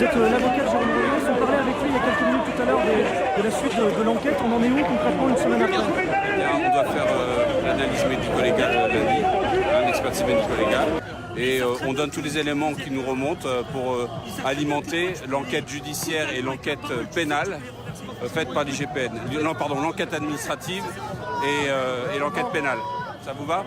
êtes l'avocat de Jérôme Rodriguez. On parlait avec lui il y a quelques minutes tout à l'heure de la suite de l'enquête. On en est où concrètement une semaine après? On doit faire l'analyse médico-légale lundi, l'expertise médico-légale. Et on donne tous les éléments qui nous remontent pour alimenter l'enquête judiciaire et l'enquête pénale faite par l'IGPN. Non, pardon, l'enquête administrative et l'enquête pénale. Ça vous va?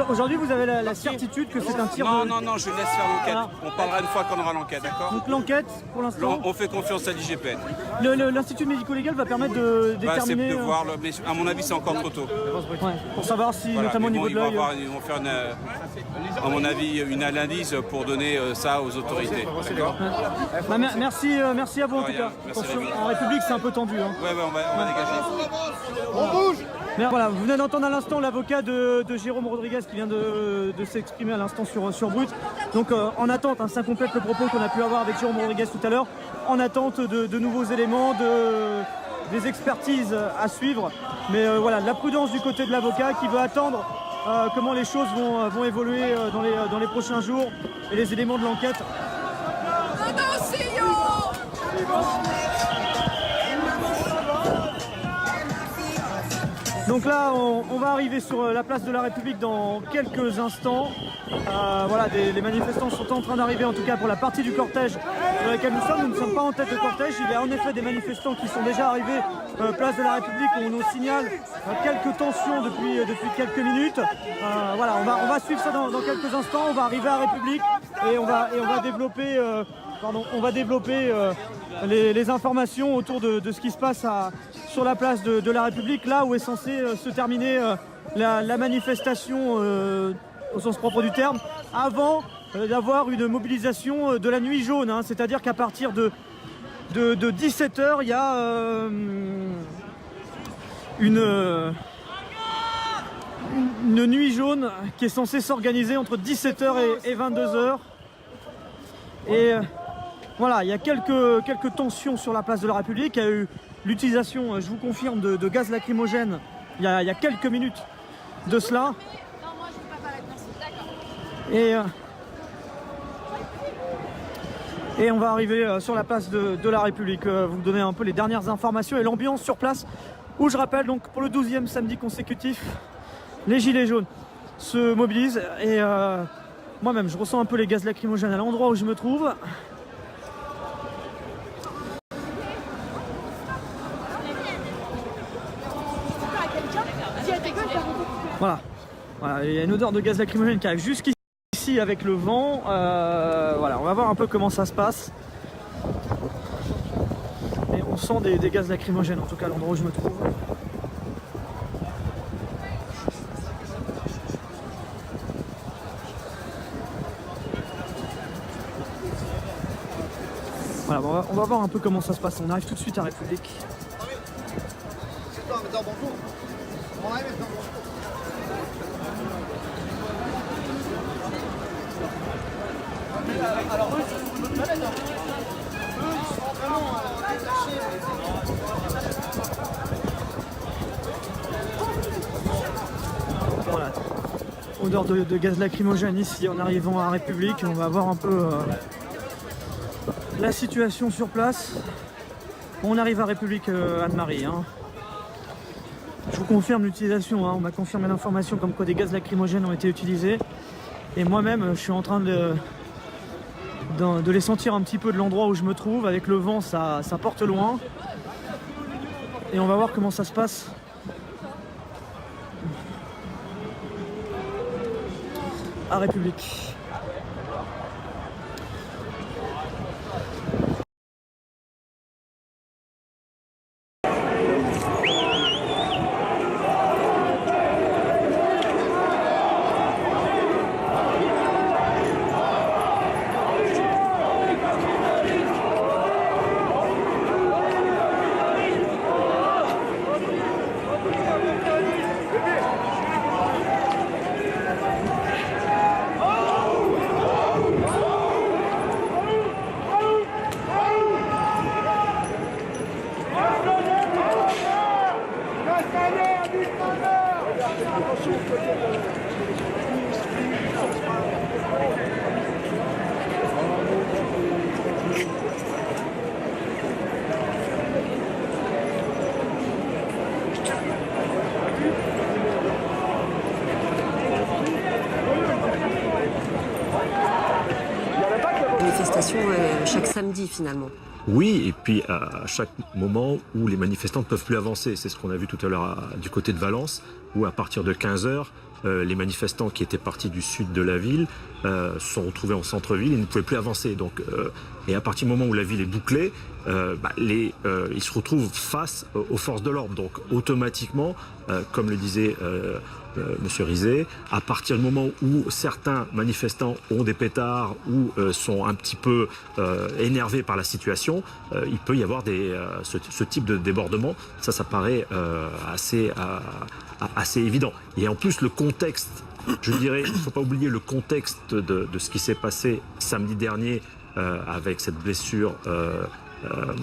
Aujourd'hui, vous avez la certitude que c'est un tir de... Non, je laisse faire l'enquête. Voilà. On parlera une fois qu'on aura l'enquête, d'accord? Donc l'enquête, pour l'instant... On fait confiance à l'IGPN. L'Institut médico-légal va permettre de déterminer... C'est de voir, mais à mon avis, c'est encore trop tôt. Ouais, pour savoir si, voilà, notamment au niveau de l'œil... Ils vont faire, à mon avis, une analyse pour donner ça aux autorités, d'accord? Bah, merci à vous en tout cas. Attention, en République, c'est un peu tendu. Ouais, on va dégager. On bouge! Voilà, vous venez d'entendre à l'instant l'avocat de Jérôme Rodriguez qui vient de s'exprimer à l'instant sur Brut. Donc en attente, ça complète le propos qu'on a pu avoir avec Jérôme Rodriguez tout à l'heure, en attente de nouveaux éléments, des expertises à suivre. Mais voilà, la prudence du côté de l'avocat qui veut attendre comment les choses vont évoluer dans les prochains jours et les éléments de l'enquête. Donc là, on va arriver sur la place de la République dans quelques instants. Voilà, les manifestants sont en train d'arriver, en tout cas pour la partie du cortège dans laquelle nous sommes. Nous ne sommes pas en tête de cortège. Il y a en effet des manifestants qui sont déjà arrivés place de la République. On nous signale quelques tensions depuis quelques minutes. Voilà, on va suivre ça dans quelques instants. On va arriver à République et on va développer... on va développer les informations autour de ce qui se passe sur la place de la République, là où est censée se terminer la manifestation au sens propre du terme, avant d'avoir une mobilisation de la nuit jaune. C'est-à-dire qu'à partir de 17h, il y a une nuit jaune qui est censée s'organiser entre 17h et 22h. Et voilà, il y a quelques tensions sur la place de la République. Il y a eu l'utilisation, je vous confirme, de gaz lacrymogène il y a quelques minutes de cela. Et on va arriver sur la place de la République. Vous me donnez un peu les dernières informations et l'ambiance sur place où je rappelle donc pour le 12e samedi consécutif, les Gilets jaunes se mobilisent et moi-même je ressens un peu les gaz lacrymogènes à l'endroit où je me trouve. Voilà, il y a une odeur de gaz lacrymogène qui arrive jusqu'ici avec le vent. Voilà, on va voir un peu comment ça se passe. Et on sent des gaz lacrymogènes, en tout cas à l'endroit où je me trouve. Voilà, on va voir un peu comment ça se passe. On arrive tout de suite à République. Voilà, odeur de gaz lacrymogène ici en arrivant à République. On va voir un peu la situation sur place. On arrive à République Anne-Marie. Hein. Je vous confirme l'utilisation, hein. On m'a confirmé l'information comme quoi des gaz lacrymogènes ont été utilisés. Et moi-même, je suis en train de les sentir un petit peu de l'endroit où je me trouve. Avec le vent, ça porte loin. Et on va voir comment ça se passe. À République. Chaque samedi finalement. Oui, et puis à chaque moment où les manifestants ne peuvent plus avancer. C'est ce qu'on a vu tout à l'heure du côté de Valence, où à partir de 15h, les manifestants qui étaient partis du sud de la ville se sont retrouvés en centre-ville et ne pouvaient plus avancer. Donc, et à partir du moment où la ville est bouclée, ils se retrouvent face aux forces de l'ordre. Donc automatiquement, comme le disait Monsieur Rizet, à partir du moment où certains manifestants ont des pétards ou sont un petit peu énervés par la situation, il peut y avoir ce type de débordement. Ça paraît assez évident. Et en plus, le contexte, je dirais, il ne faut pas oublier le contexte de ce qui s'est passé samedi dernier avec cette blessure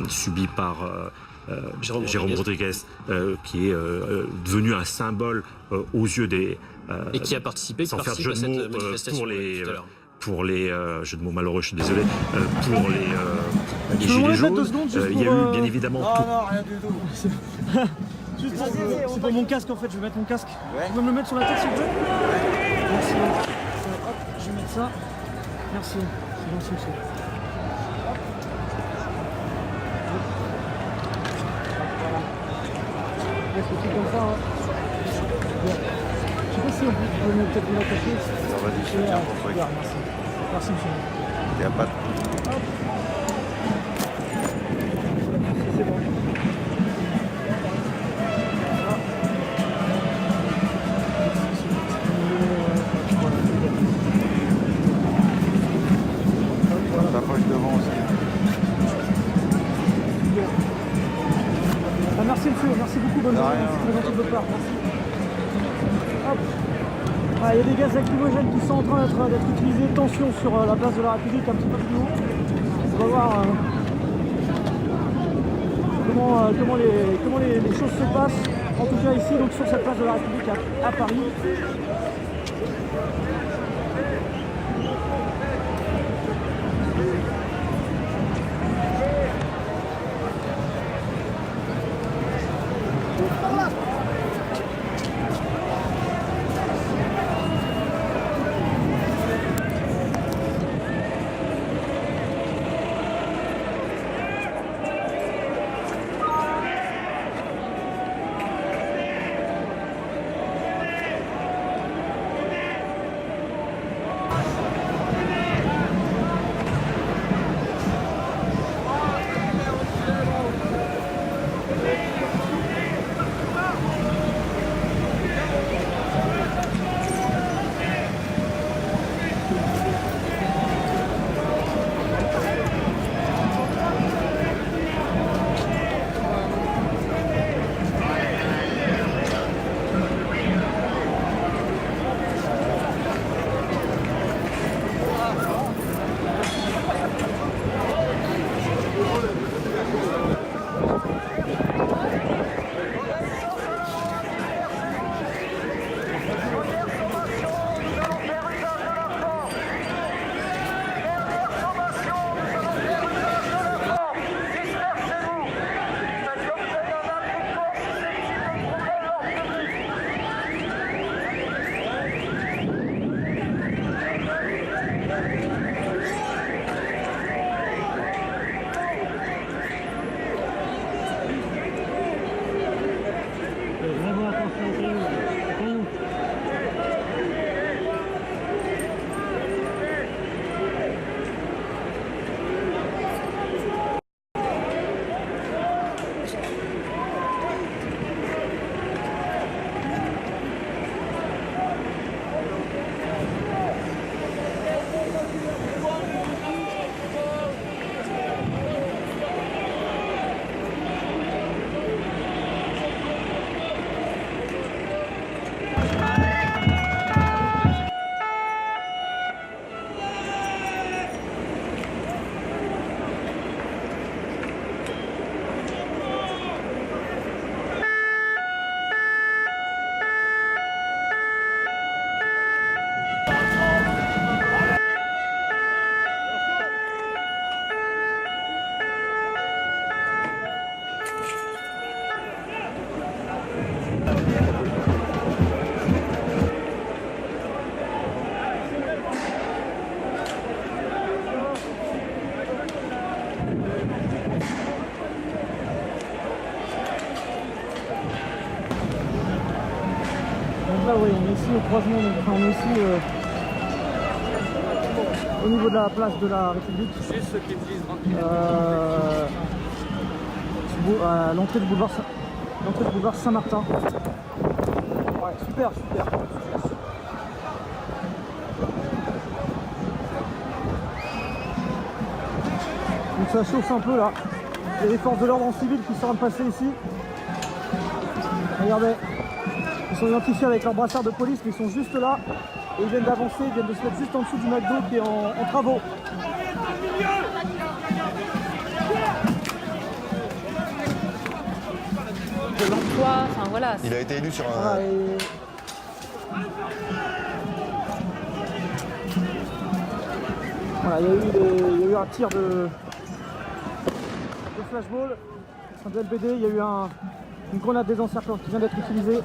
subie par Jérôme Rodriguez, qui est devenu un symbole aux yeux des... et qui a participé, sans faire de jeu de mots, pour les jeux de mots malheureux, je suis désolé, pour les gilets jaunes, il y a eu bien évidemment tout. Non, rien du tout. Juste c'est pour mon casque en fait, je vais mettre mon casque. Tu peux me le mettre sur la tête s'il te plaît? Merci. Hop, je vais mettre ça. Merci, c'est gentil aussi. C'est comme ça. Hein. Bon. Je sais pas si on peut peut-être vous l'attacher. Vas-y, je te tiens pour toi. Merci. Merci monsieur. Il n'y a pas de... C'est bon. T'approches devant aussi. Merci monsieur, merci beaucoup, bonne journée, c'est très gentil de votre part, merci. Hop. Il y a des gaz lacrymogènes qui sont en train d'être utilisés, tension sur la place de la République un petit peu plus haut. On va voir comment les choses se passent, en tout cas ici, donc sur cette place de la République à Paris. là, oui, on est ici au croisement, donc, enfin, on est ici au niveau de la place de la République. Juste ceux qui utilisent à l'entrée du boulevard Saint-Martin. Ouais, super. Donc ça chauffe un peu là. Il y a les forces de l'ordre en civil qui sont en train de passer ici. Regardez, ils sont identifiés avec leur brassard de police, mais ils sont juste là. Et ils viennent d'avancer, ils viennent de se mettre juste en dessous du McDo qui est en travaux. De l'emploi, enfin voilà. Il a été élu sur un... Voilà, il y a eu un tir de flashball, de LBD, il y a eu une grenade désencerclante qui vient d'être utilisée.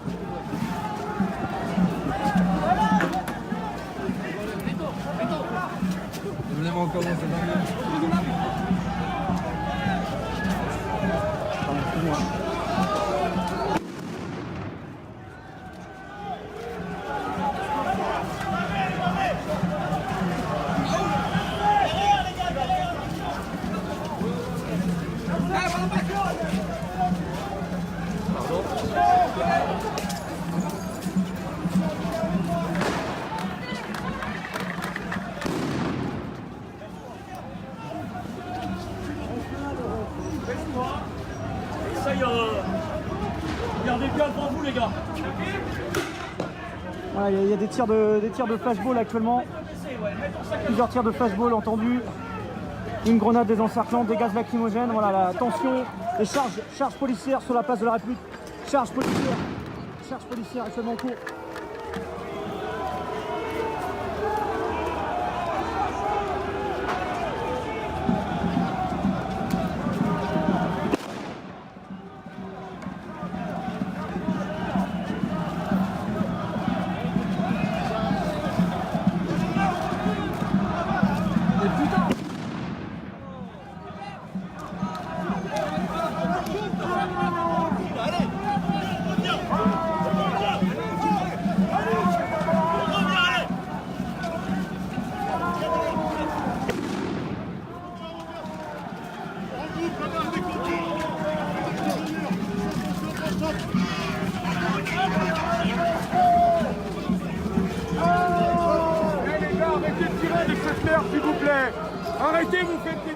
Regardez bien devant vous les gars. Voilà, il y a des tirs de flashball actuellement. Plusieurs tirs de flashball entendus. Une grenade désencerclante, des gaz lacrymogènes. Voilà la tension, les charges policières sur la place de la République. Charges policières actuellement en cours. Les gars, arrêtez de tirer avec cette merde, s'il vous plaît. Arrêtez, vous faites des...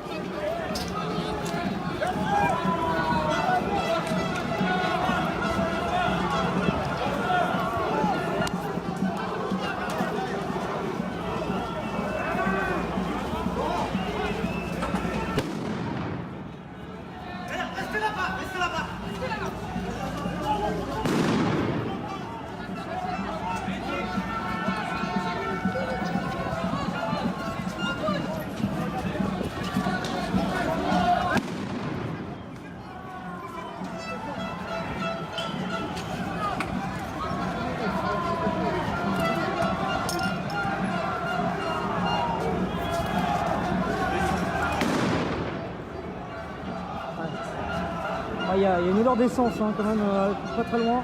Il y a une odeur d'essence hein, quand même, pas très loin.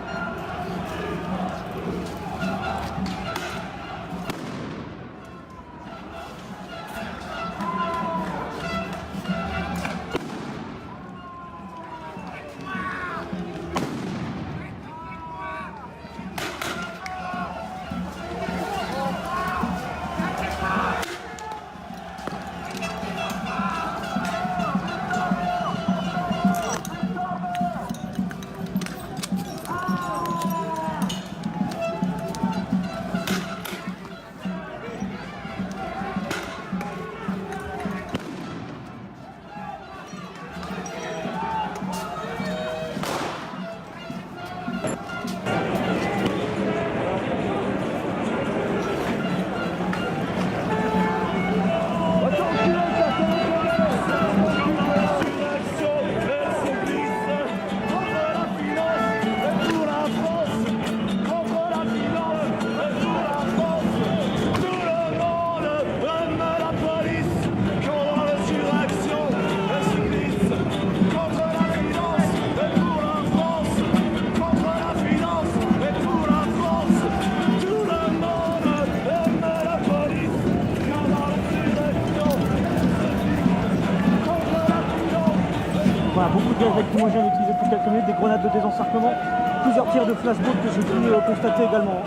Voilà, beaucoup de gaz lacrymogènes utilisés depuis quelques minutes, des grenades de désencerclement, plusieurs tirs de flashball que j'ai pu constater également.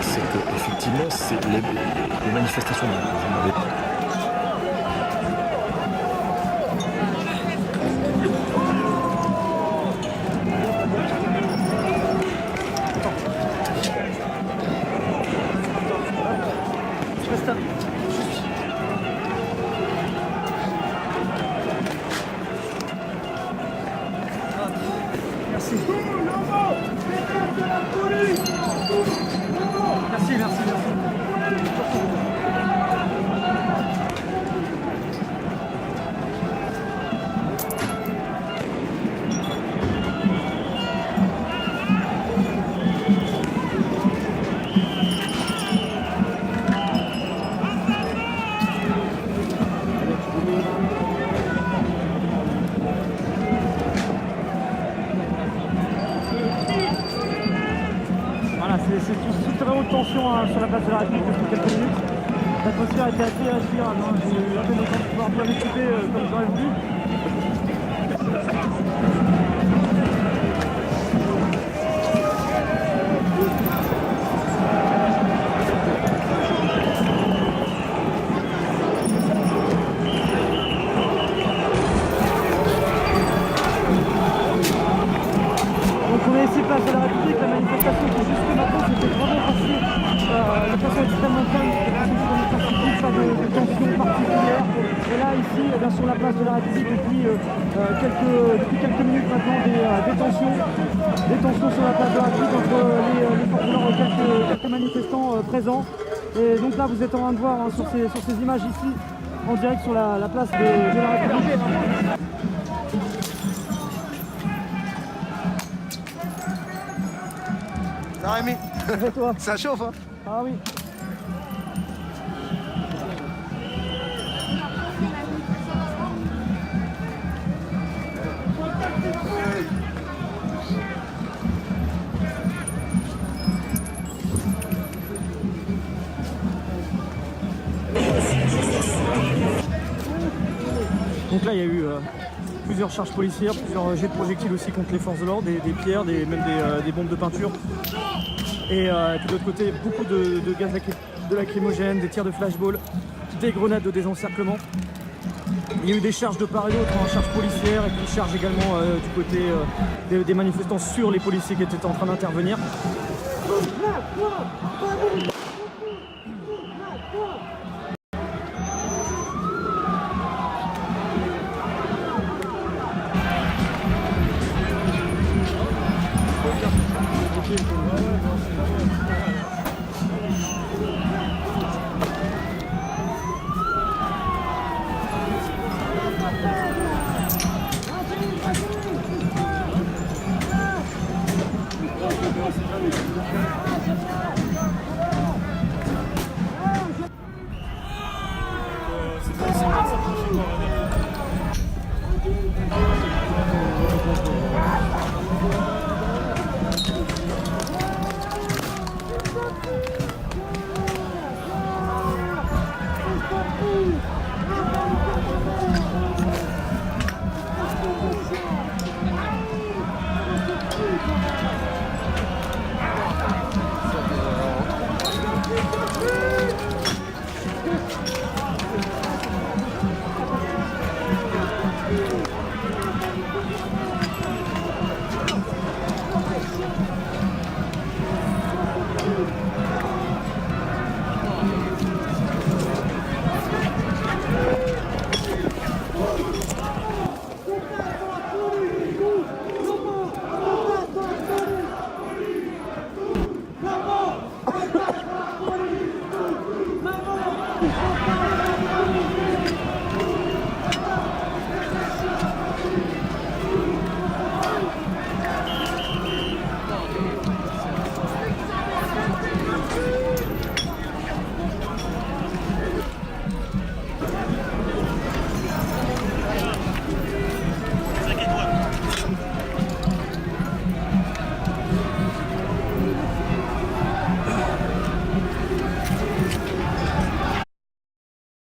C'est que effectivement, c'est les manifestations dont vous m'avez parlé. Merci. Merci, merci, merci. Voilà, c'est sous très haute tension sur la place de la République depuis quelques minutes. L'atmosphère était assez respirable. J'ai eu à peine le temps de pouvoir bien m'occuper comme j'aurais voulu. Donc on est ici place de la République, la manifestation qui jusque maintenant s'était vraiment passée de façon extrêmement calme, pas de tension particulière. Et là ici, eh bien, sur la place de la République depuis quelques minutes maintenant des tensions sur la place de la République entre les forces de l'ordre et quelques manifestants présents. Et donc là vous êtes en train de voir sur ces images ici en direct sur la place de la République. Ça va, Rémi? Et toi? Ça chauffe, hein? Ah oui. Donc là, il y a eu plusieurs charges policières, plusieurs jets de projectiles aussi contre les forces de l'ordre, des pierres, même des bombes de peinture. Et puis de l'autre côté, beaucoup de gaz lacrymogène, des tirs de flashball, des grenades de désencerclement. Il y a eu des charges de part et d'autre, charges policières et puis charges également du côté des manifestants sur les policiers qui étaient en train d'intervenir. Allez,